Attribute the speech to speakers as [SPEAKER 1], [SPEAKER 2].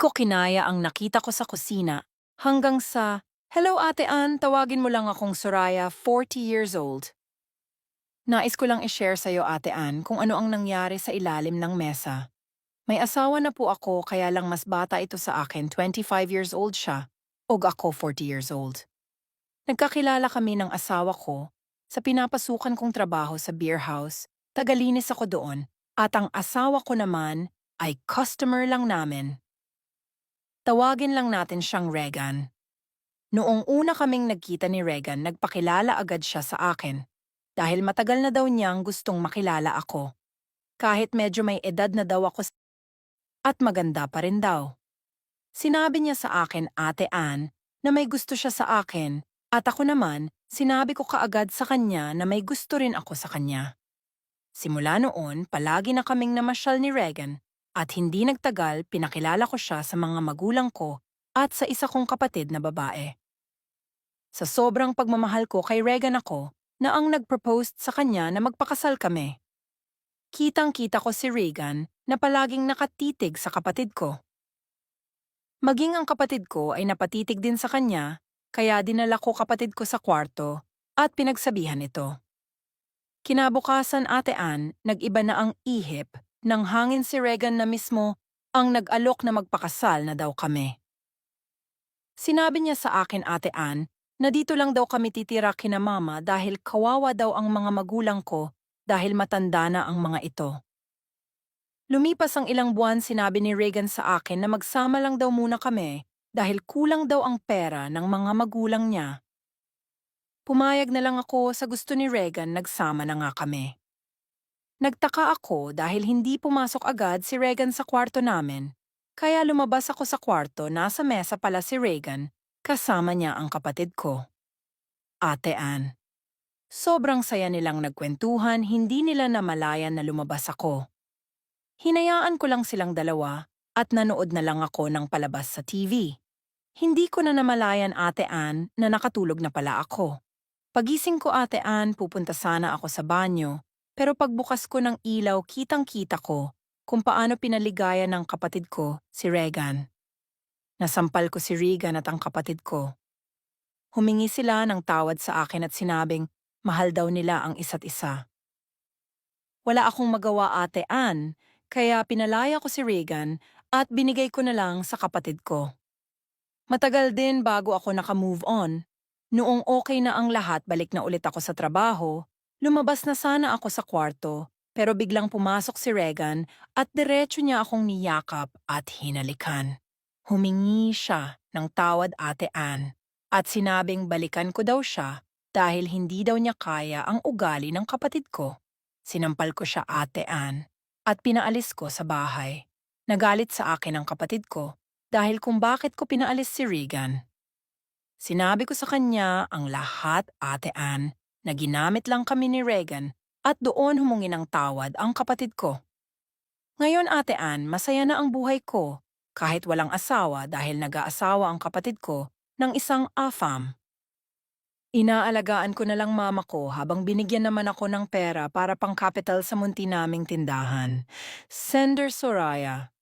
[SPEAKER 1] ko kinaya ang nakita ko sa kusina hanggang sa, "Hello Ate Ann, tawagin mo lang akong Soraya, 40 years old." Nais ko lang i-share sa'yo Ate Ann kung ano ang nangyari sa ilalim ng mesa. May asawa na po ako kaya lang mas bata ito sa akin, 25 years old siya, ug ako 40 years old. Nagkakilala kami ng asawa ko sa pinapasukan kong trabaho sa beer house, tagalinis ako doon, at ang asawa ko naman ay customer lang namin. Tawagin lang natin siyang Regan. Noong una kaming nagkita ni Regan, nagpakilala agad siya sa akin. Dahil matagal na daw niyang gustong makilala ako. Kahit medyo may edad na daw ako at maganda pa rin daw. Sinabi niya sa akin, Ate Ann, na may gusto siya sa akin at ako naman, sinabi ko kaagad sa kanya na may gusto rin ako sa kanya. Simula noon, palagi na kaming namasyal ni Regan at hindi nagtagal pinakilala ko siya sa mga magulang ko at sa isa kong kapatid na babae. Sa sobrang pagmamahal ko kay Regan ako na ang nag-propose sa kanya na magpakasal kami. Kitang-kita ko si Regan na palaging nakatitig sa kapatid ko. Maging ang kapatid ko ay napatitig din sa kanya, kaya dinala ko kapatid ko sa kwarto at pinagsabihan ito. Kinabukasan Ate Ann, nag-iba na ang ihip ng hangin si Regan na mismo ang nag-alok na magpakasal na daw kami. Sinabi niya sa akin Ate Ann na dito lang daw kami titira kina mama dahil kawawa daw ang mga magulang ko dahil matanda na ang mga ito. Lumipas ang ilang buwan sinabi ni Regan sa akin na magsama lang daw muna kami dahil kulang daw ang pera ng mga magulang niya. Pumayag na lang ako sa gusto ni Regan, nagsama na nga kami. Nagtaka ako dahil hindi pumasok agad si Regan sa kwarto namin. Kaya lumabas ako sa kwarto, nasa mesa pala si Regan, kasama niya ang kapatid ko. Ate Ann. Sobrang saya nilang nagkwentuhan, hindi nila namalayan na lumabas ako. Hinayaan ko lang silang dalawa at nanood na lang ako ng palabas sa TV. Hindi ko na namalayan Ate Ann na nakatulog na pala ako. Pagising ko Ate Ann, pupunta sana ako sa banyo, pero pagbukas ko ng ilaw kitang-kita ko kung paano pinaligaya ng kapatid ko, si Regan. Nasampal ko si Regan at ang kapatid ko. Humingi sila ng tawad sa akin at sinabing mahal daw nila ang isa't isa. Wala akong magawa Ate Ann, kaya pinalaya ko si Regan at binigay ko na lang sa kapatid ko. Matagal din bago ako naka-move on. Noong okay na ang lahat, balik na ulit ako sa trabaho, lumabas na sana ako sa kwarto, pero biglang pumasok si Regan at diretso niya akong niyakap at hinalikan. Humingi siya ng tawad Ate Ann at sinabing balikan ko daw siya dahil hindi daw niya kaya ang ugali ng kapatid ko. Sinampal ko siya Ate Ann at pinaalis ko sa bahay. Nagalit sa akin ang kapatid ko dahil kung bakit ko pinaalis si Regan. Sinabi ko sa kanya ang lahat Ate Ann na ginamit lang kami ni Regan at doon humingi ng tawad ang kapatid ko. Ngayon Ate Ann, masaya na ang buhay ko kahit walang asawa dahil nag-aasawa ang kapatid ko ng isang AFAM. Inaalagaan ko na lang mama ko habang binigyan naman ako ng pera para pang-capital sa munti naming tindahan. Sender Soraya.